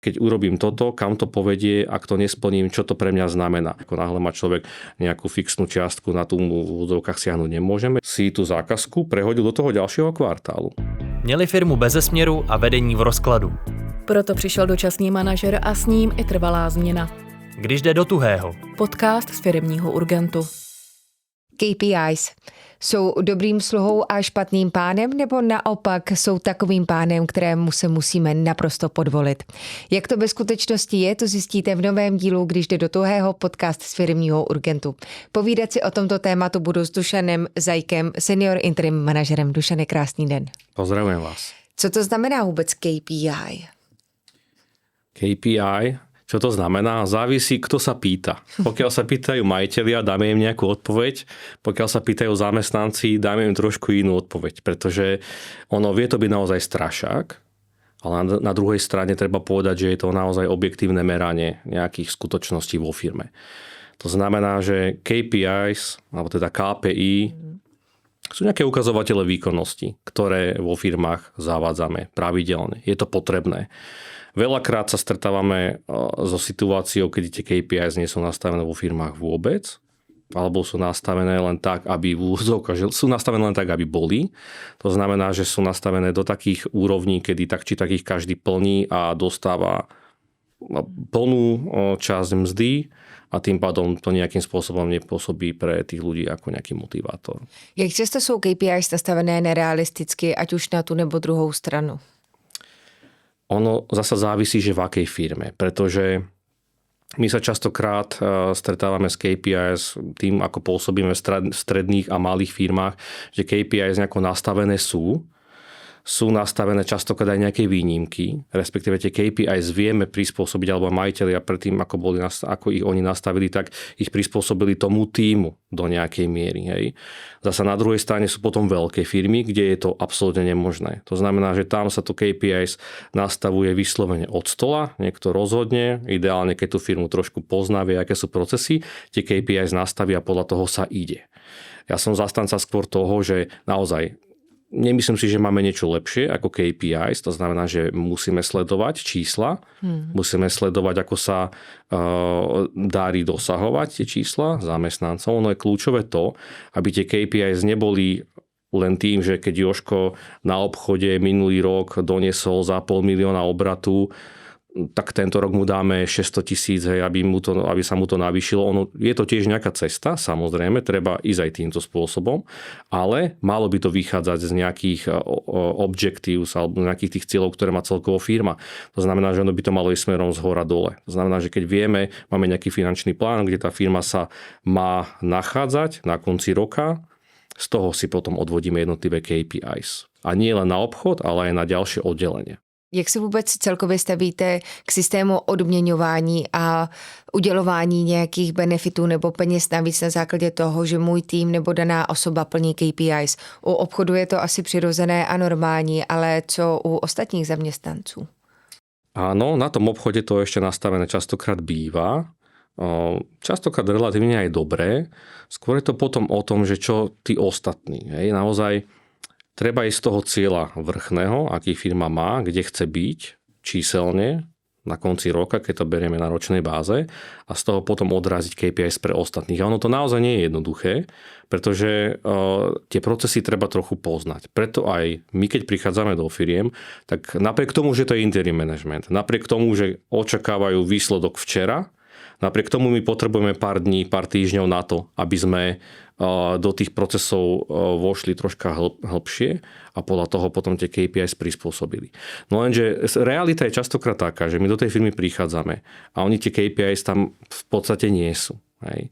keď urobím toto, kam to povedie, ak to nesplním, čo to pre mňa znamená. Ako náhle má človek nejakú fixnú čiastku, na tú v úvodzovkách siahnuť nemôžeme, si tú zákazku prehodil do toho ďalšieho kvartálu. Měli firmu beze směru a vedení v rozkladu. Proto přišel dočasný manažer a s ním i trvalá změna. Když jde do tuhého. Podcast z firemního Urgentu. KPIs. Jsou dobrým sluhou a špatným pánem, nebo naopak jsou takovým pánem, kterému se musíme naprosto podvolit? Jak to ve skutečnosti je, to zjistíte v novém dílu, když jde do tuhého, podcast z firemního Urgentu. Povídat si o tomto tématu budu s Dušanem Zajkem, senior interim manažerem. Dušane, krásný den. Pozdravujem vás. Co to znamená vůbec KPI? KPI? Čo to znamená? Závisí, kto sa pýta. Pokiaľ sa pýtajú majitelia, dáme im nejakú odpoveď. Pokiaľ sa pýtajú zamestnanci, dáme im trošku inú odpoveď. Pretože ono vie to byť naozaj strašák, ale na druhej strane treba povedať, že je to naozaj objektívne meranie nejakých skutočností vo firme. To znamená, že KPIs, alebo teda KPI, sú nejaké ukazovatele výkonnosti, ktoré vo firmách zavádzame pravidelne. Je to potrebné. Veľakrát sa stretávame so situáciou, keď tie KPIs nie sú nastavené vo firmách vôbec, alebo sú nastavené len tak, aby boli. To znamená, že sú nastavené do takých úrovní, kedy tak či tak ich každý plní a dostáva plnú časť mzdy a tým pádom to nejakým spôsobom nepôsobí pre tých ľudí ako nejaký motivátor. Jak často jsou KPIs nastavené nerealisticky, ať už na tu nebo druhou stranu? Ono zasa závisí, že v akej firme, pretože my sa častokrát stretávame s KPIs tým, ako pôsobíme v stredných a malých firmách, že KPIs nejako nastavené sú nastavené častokrát aj nejaké výnimky, respektíve tie KPIs vieme prispôsobiť, alebo majitelia predtým, ako ich oni nastavili, tak ich prispôsobili tomu tímu do nejakej miery. Hej. Zasa na druhej strane sú potom veľké firmy, kde je to absolútne nemožné. To znamená, že tam sa to KPIs nastavuje vyslovene od stola, niekto rozhodne, ideálne keď tú firmu trošku pozná, vie, aké sú procesy, tie KPIs nastavia a podľa toho sa ide. Ja som zastanca skôr toho, že naozaj nemyslím si, že máme niečo lepšie ako KPIs, to znamená, že musíme sledovať čísla, musíme sledovať, ako sa darí dosahovať tie čísla zamestnancov. Ono je kľúčové to, aby tie KPIs neboli len tým, že keď Jožko na obchode minulý rok doniesol za 500 000 obratu, tak tento rok mu dáme 600 000, hej, aby sa mu to navýšilo. Je to tiež nejaká cesta, samozrejme, treba ísť aj týmto spôsobom, ale malo by to vychádzať z nejakých objectives alebo nejakých tých cieľov, ktoré má celkovo firma. To znamená, že ono by to malo ísť smerom z hora dole. To znamená, že keď vieme, máme nejaký finančný plán, kde tá firma sa má nachádzať na konci roka, z toho si potom odvodíme jednotlivé KPIs. A nie len na obchod, ale aj na ďalšie oddelenie. Jak se vůbec celkově stavíte k systému odměňování a udělování nějakých benefitů nebo peněz navíc na základě toho, že můj tým nebo daná osoba plní KPIs? U obchodu je to asi přirozené a normální, ale co u ostatních zaměstnanců? Áno, na tom obchode to ešte nastavené častokrát býva. Častokrát relatívne aj dobré. Skôr je to potom o tom, že čo tí ostatní. Hej, naozaj treba ísť z toho cieľa vrchného, aký firma má, kde chce byť číselne na konci roka, keď to berieme na ročnej báze a z toho potom odraziť KPIs pre ostatných. A ono to naozaj nie je jednoduché, pretože tie procesy treba trochu poznať. Preto aj my, keď prichádzame do firiem, tak napriek tomu, že to je interim management, napriek tomu, že očakávajú výsledok včera, napriek tomu my potrebujeme pár dní, pár týždňov na to, aby sme do tých procesov vošli troška hlbšie a podľa toho potom tie KPIs prispôsobili. No lenže realita je častokrát taká, že my do tej firmy prichádzame a oni tie KPIs tam v podstate nie sú. Hej.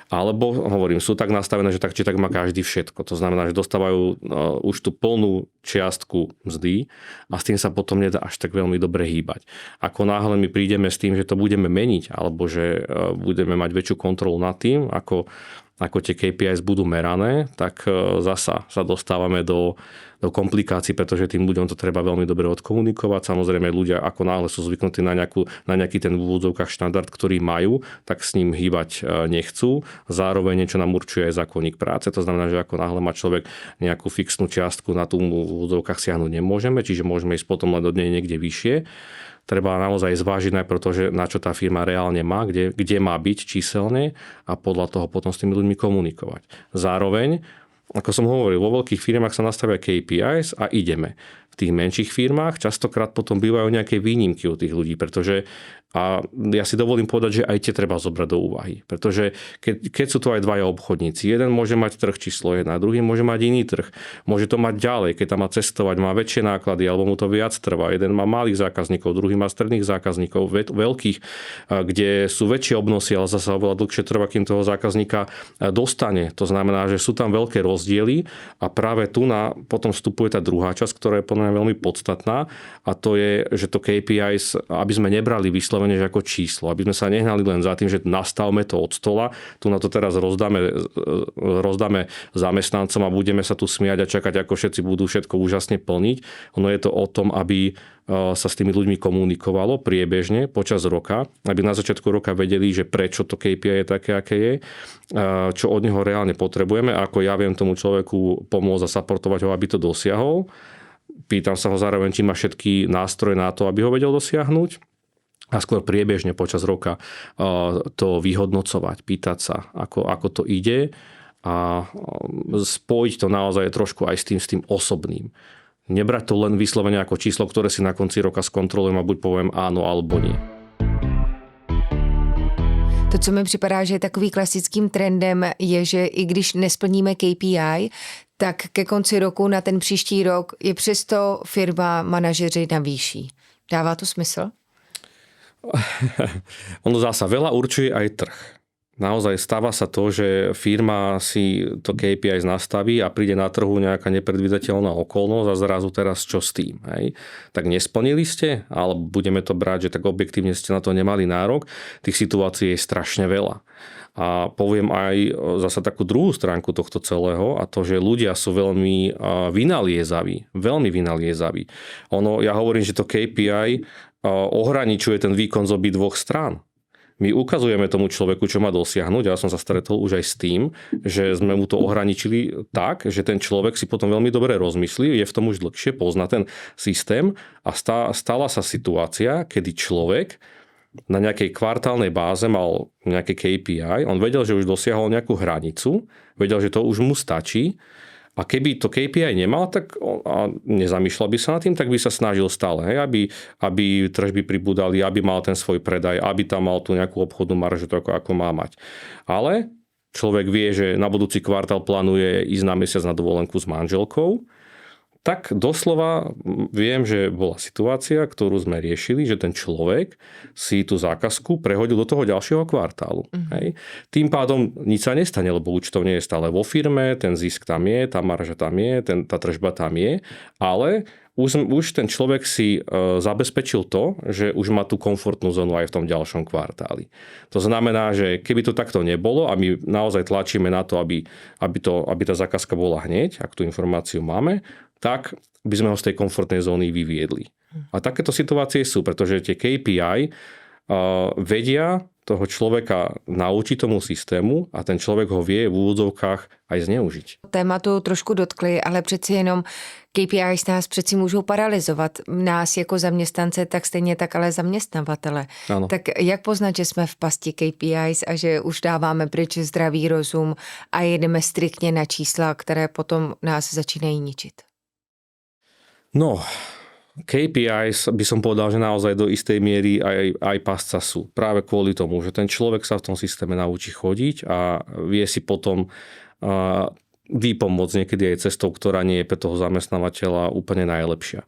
Alebo, hovorím, sú tak nastavené, že tak či tak má každý všetko. To znamená, že dostávajú už tú plnú čiastku mzdy a s tým sa potom nedá až tak veľmi dobre hýbať. Ako náhle my prídeme s tým, že to budeme meniť, alebo že budeme mať väčšiu kontrolu nad tým, ako tie KPIs budú merané, tak zasa sa dostávame do komplikácií, pretože tým ľuďom to treba veľmi dobre odkomunikovať. Samozrejme ľudia ako náhle sú zvyknutí na nejaký ten v úvodzovkách štandard, ktorý majú, tak s ním hýbať nechcú. Zároveň niečo nám určuje aj zákonník práce. To znamená, že ako náhle má človek nejakú fixnú čiastku, na tú v úvodzovkách siahnuť nemôžeme, čiže môžeme ísť potom len do nej niekde vyššie. treba naozaj zvážiť najprv to, že na čo tá firma reálne má, kde má byť číselne a podľa toho potom s tými ľuďmi komunikovať. Zároveň, ako som hovoril, vo veľkých firmách sa nastavia KPIs a ideme. V tých menších firmách častokrát potom bývajú nejaké výnimky u tých ľudí, pretože a ja si dovolím povedať, že aj tie treba zobrať do úvahy. Pretože keď sú tu aj dvaja obchodníci, jeden môže mať trh číslo 1, a druhý môže mať iný trh. Môže to mať ďalej, keď tam má cestovať, má väčšie náklady, alebo mu to viac trvá. Jeden má malých zákazníkov, druhý má stredných zákazníkov, veľkých, kde sú väčšie obnosy, ale zasa oveľa dlhšie trvá, kým toho zákazníka dostane. To znamená, že sú tam veľké rozdiely a práve tu potom vstupuje tá druhá časť, ktorá je podľa mňa veľmi podstatná, a to je, že to KPIs, aby sme nebrali vyslovene že ako číslo, aby sme sa nehnali len za tým, že nastavme to od stola, tu na to teraz rozdáme zamestnancom a budeme sa tu smiať a čakať, ako všetci budú všetko úžasne plniť. Ono je to o tom, aby sa s tými ľuďmi komunikovalo priebežne počas roka, aby na začiatku roka vedeli, že prečo to KPI je také, aké je, čo od neho reálne potrebujeme, ako ja viem tomu človeku pomôcť a supportovať ho, aby to dosiahol. Pýtam sa ho zároveň, či má všetky nástroje na to, aby ho vedel dosiahnuť. A skôr priebežne počas roka to vyhodnocovať, pýtať sa, ako to ide a spojiť to naozaj trošku aj s tým osobným. Nebrať to len vyslovene ako číslo, ktoré si na konci roka skontrolujem a buď poviem áno alebo nie. To, co mi připadá, že je takový klasickým trendem, je, že i když nesplníme KPI, tak ke konci roku na ten příští rok je přesto firma manažeři navýší. Dává to smysl? Ono zasa veľa určuje aj trh. Naozaj stáva sa to, že firma si to KPI nastaví a príde na trhu nejaká nepredvídateľná okolnosť a zrazu teraz čo s tým. Hej? Tak nesplnili ste, alebo budeme to brať, že tak objektívne ste na to nemali nárok. Tých situácií je strašne veľa. A poviem aj zasa takú druhú stránku tohto celého, a to, že ľudia sú veľmi vynaliezaví. Veľmi vynaliezaví. Ja hovorím, že to KPI ohraničuje ten výkon z obidvoch strán. My ukazujeme tomu človeku, čo má dosiahnuť. Ja som sa stretol už aj s tým, že sme mu to ohraničili tak, že ten človek si potom veľmi dobre rozmyslí, je v tom už dlhšie, pozná ten systém a stala sa situácia, kedy človek na nejakej kvartálnej báze mal nejaké KPI, on vedel, že už dosiahol nejakú hranicu, vedel, že to už mu stačí. A keby to KPI nemal, tak a nezamýšľal by sa nad tým, tak by sa snažil stále, hej, aby tržby pribúdali, aby mal ten svoj predaj, aby tam mal tú nejakú obchodnú maržu, to ako má mať. Ale človek vie, že na budúci kvartál plánuje ísť na mesiac na dovolenku s manželkou, tak doslova viem, že bola situácia, ktorú sme riešili, že ten človek si tú zákazku prehodil do toho ďalšieho kvartálu. Hej. Tým pádom nič sa nestane, lebo účtovne je stále vo firme, ten zisk tam je, tá marža tam je, tá tržba tam je, ale už ten človek si zabezpečil to, že už má tú komfortnú zónu aj v tom ďalšom kvartáli. To znamená, že keby to takto nebolo a my naozaj tlačíme na to, aby tá zákazka bola hneď, ak tú informáciu máme, tak by sme ho z tej komfortnej zóny vyviedli. A takéto situácie sú, pretože tie KPI vedia toho človeka naučiť tomu systému a ten človek ho vie v úvodzovkách aj zneužiť. Tématu trošku dotkli, ale přeci jenom KPIs nás přeci můžou paralyzovat. Nás jako zaměstnance, tak stejně tak ale zaměstnavatele. Ano. Tak jak poznat, že jsme v pasti KPIs a že už dáváme pryč zdravý rozum a jedeme striktně na čísla, které potom nás začínají ničit? No, KPIs by som povedal, že naozaj do istej miery aj pasca sú. Práve kvôli tomu, že ten človek sa v tom systéme naučí chodiť a vie si potom vypomôcť niekedy aj cestou, ktorá nie je pre toho zamestnávateľa úplne najlepšia.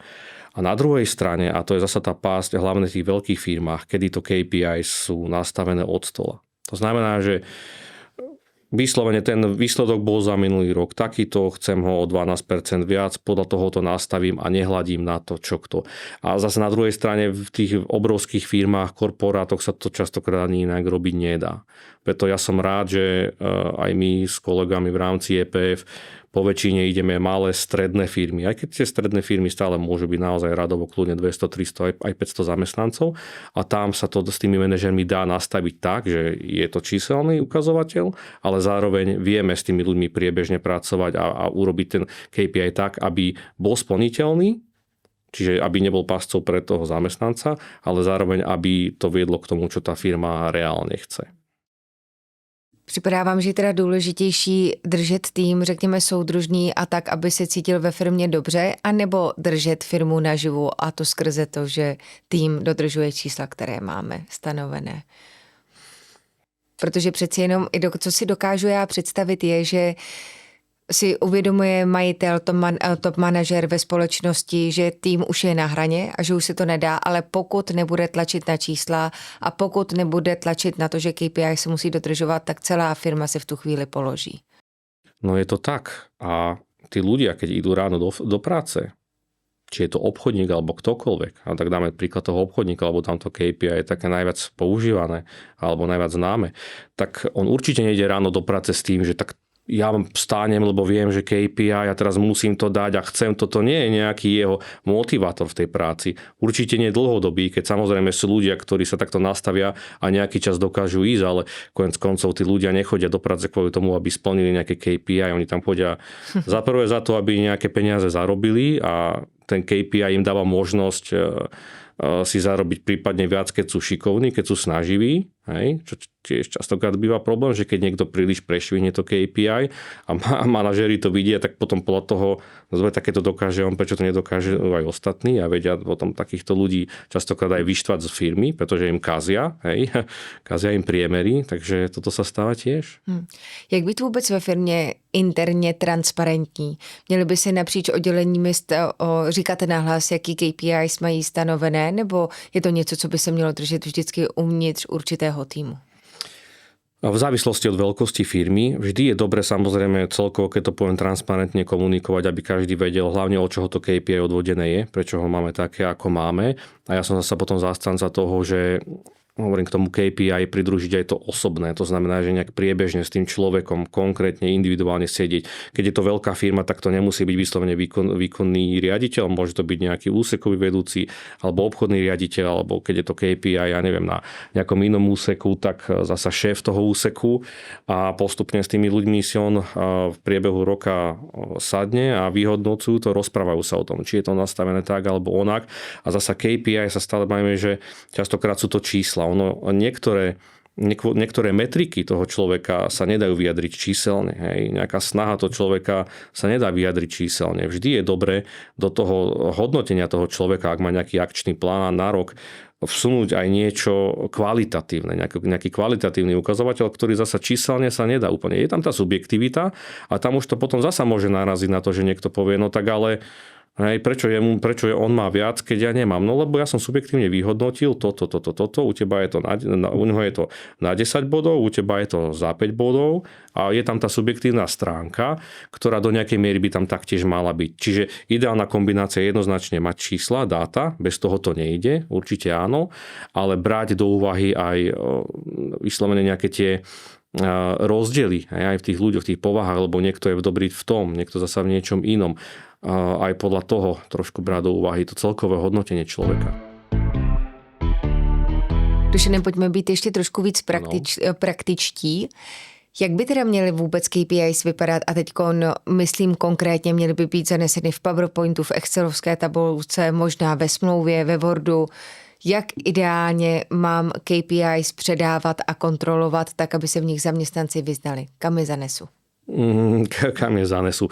A na druhej strane, a to je zasa tá pásť hlavne v tých veľkých firmách, kedy to KPIs sú nastavené od stola. To znamená, že vyslovene ten výsledok bol za minulý rok takýto, chcem ho o 12% viac, podľa toho to nastavím a nehľadím na to, čo kto. A zase na druhej strane v tých obrovských firmách, korporátoch sa to častokrát ani inak robiť nedá. Preto ja som rád, že aj my s kolegami v rámci EPF po väčšine ideme malé stredné firmy. Aj keď tie stredné firmy stále môžu byť naozaj radovo kľudne 200, 300, aj 500 zamestnancov a tam sa to s tými manažermi dá nastaviť tak, že je to číselný ukazovateľ, ale zároveň vieme s tými ľuďmi priebežne pracovať a urobiť ten KPI tak, aby bol splniteľný, čiže aby nebol pascov pre toho zamestnanca, ale zároveň, aby to viedlo k tomu, čo tá firma reálne chce. Připadá vám, že je teda důležitější držet tým, řekněme, soudružný a tak, aby se cítil ve firmě dobře, anebo držet firmu naživu a to skrze to, že tým dodržuje čísla, které máme stanovené? Protože přeci jenom, co si dokážu já představit, je, že si uvědomuje majitel, top manažer ve společnosti, že tým už je na hraně a že už se to nedá, ale pokud nebude tlačit na čísla a pokud nebude tlačit na to, že KPI se musí dodržovat, tak celá firma se v tu chvíli položí. No je to tak. A tí ľudia, keď idú ráno do práce, či je to obchodník alebo ktokoľvek, a tak dáme príklad toho obchodníka, alebo tamto KPI je také najviac používané alebo najviac známe, tak on určite nejde ráno do práce s tým, že tak ja vstánem, lebo viem, že KPI a teraz musím to dať a chcem to. To nie je nejaký jeho motivátor v tej práci. Určite nie dlhodobý, keď samozrejme sú ľudia, ktorí sa takto nastavia a nejaký čas dokážu ísť, ale koniec koncov tí ľudia nechodia do práce kvôli tomu, aby splnili nejaké KPI. Oni tam chodia za prvé za to, aby nejaké peniaze zarobili a ten KPI im dáva možnosť si zarobiť prípadne viac, keď sú šikovní, keď sú snaživí. Hej? Čo tiež častokrát býva problém, že keď niekto príliš prešvihne to KPI a manažéri to vidia, tak potom podľa toho takéto dokáže on, prečo to nedokáže aj ostatní a vedia potom takýchto ľudí častokrát aj vyštvať z firmy, pretože im kazia, hej? Kazia im priemery, takže toto sa stáva tiež. Jak být vůbec ve firmě interně transparentní? Měli by se napříč odděleními říkat nahlas, jaký KPIs mají stanovené, nebo je to něco, co by se mělo držet vždycky uvnitř určitého týmu? V závislosti od veľkosti firmy vždy je dobre samozrejme celkovo, keď to poviem transparentne komunikovať, aby každý vedel hlavne od čoho to KPI odvodené je, prečo ho máme také, ako máme. A ja som zase potom zástanca toho, že hovorím k tomu KPI pridružiť aj to osobné. To znamená, že nejak priebežne s tým človekom konkrétne, individuálne sedieť. Keď je to veľká firma, tak to nemusí byť vyslovene výkonný riaditeľ, môže to byť nejaký úsekový vedúci alebo obchodný riaditeľ, alebo keď je to KPI, ja neviem, na nejakom inom úseku, tak zasa šéf toho úseku a postupne s tými ľuďmi si on v priebehu roka sadne a vyhodnocujú to, rozprávajú sa o tom, či je to nastavené tak alebo onak. A zasa KPI sa stále bavíme, že častokrát sú to čísla. Niektoré metriky toho človeka sa nedajú vyjadriť číselne. Hej. Nejaká snaha toho človeka sa nedá vyjadriť číselne. Vždy je dobre do toho hodnotenia toho človeka, ak má nejaký akčný plán na rok, vsunúť aj niečo kvalitatívne, nejaký kvalitatívny ukazovateľ, ktorý zasa číselne sa nedá úplne. Je tam tá subjektivita a tam už to potom zasa môže naraziť na to, že niekto povie, no tak ale hej, prečo on má viac, keď ja nemám? No lebo ja som subjektívne vyhodnotil toto. U teba je to u neho je to na 10 bodov, u teba je to za 5 bodov a je tam tá subjektívna stránka, ktorá do nejakej miery by tam taktiež mala byť. Čiže ideálna kombinácia je jednoznačne mať čísla, dáta, bez toho to nejde, určite áno, ale brať do úvahy aj vyslovene nejaké tie rozdiely aj v tých ľuďoch, v tých povahách, lebo niekto je dobrý v tom, niekto zasa v niečom inom. Aj podľa toho trošku brať do úvahy to celkové hodnotenie človeka. Dušené, pojďme být ještě trošku víc praktičtí. Jak by teda měly vůbec KPIs vypadat a teď myslím konkrétně, měly by být zaneseny v PowerPointu, v Excelovské tabulce, možná ve smlouvě, ve Wordu. Jak ideálně mám KPIs předávat a kontrolovat tak, aby se v nich zaměstnanci vyznali? Kam je zanesu? Kam je zanesú?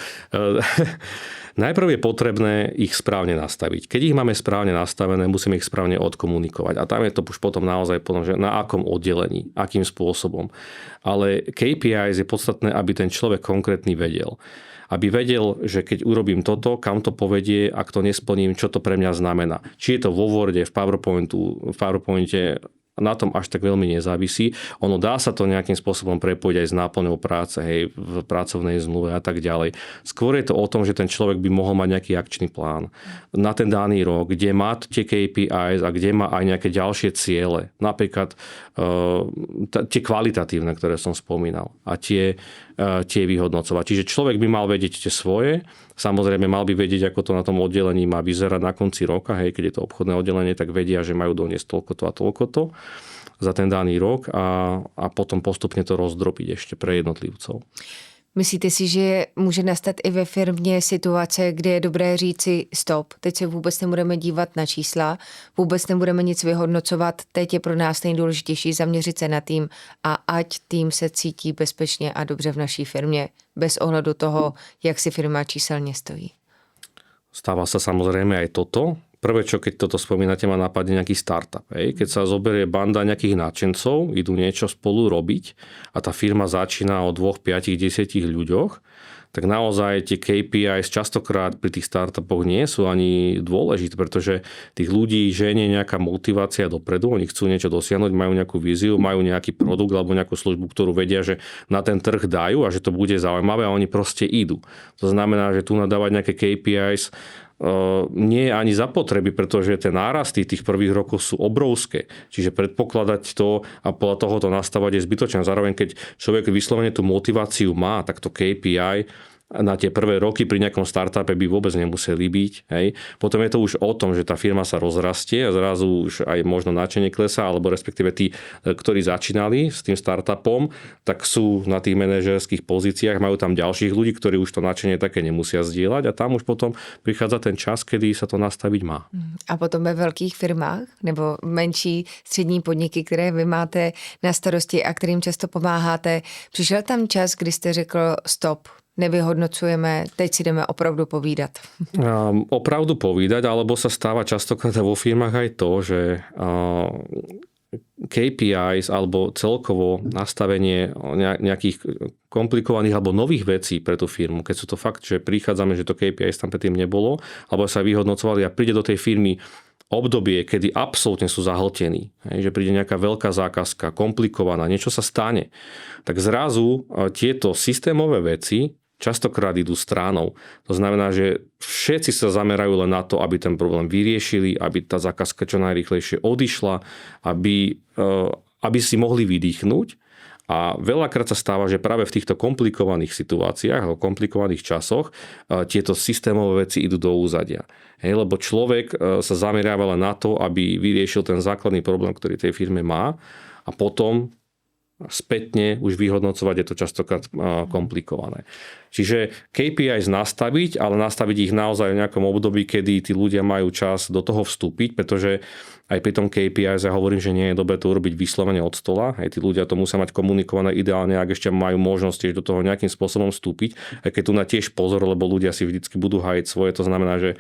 Najprv je potrebné ich správne nastaviť. Keď ich máme správne nastavené, musíme ich správne odkomunikovať. A tam je to už potom naozaj potom, že na akom oddelení, akým spôsobom. Ale KPIs je podstatné, aby ten človek konkrétny vedel. Aby vedel, že keď urobím toto, kam to povedie, ak to nesplním, čo to pre mňa znamená. Či je to vo Worde, v PowerPointe, na tom až tak veľmi nezávisí. Ono dá sa to nejakým spôsobom prepojiť aj s náplňou práce, hej, v pracovnej zmluve a tak ďalej. Skôr je to o tom, že ten človek by mohol mať nejaký akčný plán na ten daný rok, kde má tie KPIs a kde má aj nejaké ďalšie ciele. Napríklad tie kvalitatívne, ktoré som spomínal a tie vyhodnocovať. Čiže človek by mal vedieť tie svoje, samozrejme mal by vedieť, ako to na tom oddelení má vyzerať na konci roka, hej, keď je to obchodné oddelenie, tak vedia, že majú doniesť toľko a toľko za ten daný rok a potom postupne to rozdrobiť ešte pre jednotlivcov. Myslíte si, že může nastat i ve firmě situace, kde je dobré říci stop, teď se vůbec nebudeme dívat na čísla, vůbec nebudeme nic vyhodnocovat, teď je pro nás nejdůležitější zaměřit se na tým a ať tým se cítí bezpečně a dobře v naší firmě, bez ohledu toho, jak si firma číselně stojí. Stáva sa samozrejme aj toto. Prvé, čo keď toto spomínate, ma napadne nejaký startup. Keď sa zoberie banda nejakých nadšencov, idú niečo spolu robiť a tá firma začína o 2, 5, 10 ľuďoch, tak naozaj tie KPIs častokrát pri tých startupoch nie sú ani dôležité, pretože tých ľudí ženie nejaká motivácia dopredu, oni chcú niečo dosiahnuť, majú nejakú víziu, majú nejaký produkt alebo nejakú službu, ktorú vedia, že na ten trh dajú a že to bude zaujímavé a oni proste idú. To znamená, že tu nadávať nejaké KPIs nie je ani zapotreby, pretože tie nárasty tých prvých rokov sú obrovské. Čiže predpokladať to a podľa toho to nastavať je zbytočné. Zároveň, keď človek vyslovene tú motiváciu má, tak to KPI na tie prvé roky pri nejakom startupe by vôbec nemuseli byť. Hej. Potom je to už o tom, že tá firma sa rozrastie a zrazu už aj možno nadšenie klesá, alebo respektíve tí, ktorí začínali s tým startupom, tak sú na tých manažerských pozíciách, majú tam ďalších ľudí, ktorí už to nadšenie také nemusia zdieľať a tam už potom prichádza ten čas, kedy sa to nastaviť má. A potom ve velkých firmách nebo menší střední podniky, které vy máte na starosti a kterým často pomáháte, přišel tam čas, kdy jste řekl stop, nevyhodnocujeme, teď si jdeme opravdu povídat. Opravdu povídať, alebo sa stáva častokrát vo firmách aj to, že KPIs alebo celkovo nastavenie nejakých komplikovaných alebo nových vecí pre tú firmu, keď sú to fakt, že prichádzame, že to KPIs tam predtým nebolo, alebo sa vyhodnocovali a príde do tej firmy obdobie, kedy absolútne sú zahltení, že príde nejaká veľká zákazka, komplikovaná, niečo sa stane, tak zrazu tieto systémové veci častokrát idú stranou. To znamená, že všetci sa zamerajú len na to, aby ten problém vyriešili, aby tá zákazka čo najrýchlejšie odišla, aby si mohli vydýchnuť. A veľakrát sa stáva, že práve v týchto komplikovaných situáciách alebo komplikovaných časoch tieto systémové veci idú do úzadia. Lebo človek sa zameriava len na to, aby vyriešil ten základný problém, ktorý tej firme má a potom spätne už vyhodnocovať je to častokrát komplikované. Čiže KPIs nastaviť, ale nastaviť ich naozaj v nejakom období, kedy tí ľudia majú čas do toho vstúpiť, pretože aj pri tom KPIs ja hovorím, že nie je dobre to urobiť vyslovene od stola. Tí ľudia to musia mať komunikované ideálne, ak ešte majú možnosť tiež do toho nejakým spôsobom vstúpiť. Aj keď tu na tiež pozor, lebo ľudia si vždycky budú hájiť svoje. To znamená, že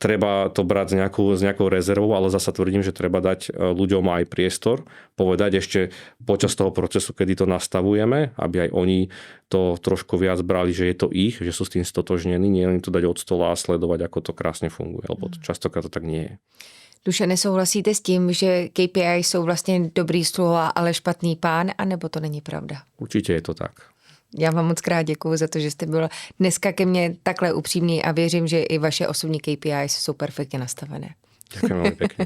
treba to brať s nejakou rezervou, ale zasa tvrdím, že treba dať ľuďom aj priestor, povedať ešte počas toho procesu, kedy to nastavujeme, aby aj oni to trošku viac brali, že je to ich, že sú s tým stotožnení, nie len to dať od stola a sledovať, ako to krásne funguje, lebo to častokrát to tak nie je. Duša, nesouhlasíte s tím, že KPI jsou vlastně dobrý sluha, ale špatný pán, anebo to není pravda? Určitě je to tak. Já vám moc krát děkuju za to, že jste byl dneska ke mně takhle upřímný a věřím, že i vaše osobní KPI jsou perfektně nastavené. Ďakujem veľmi pekne.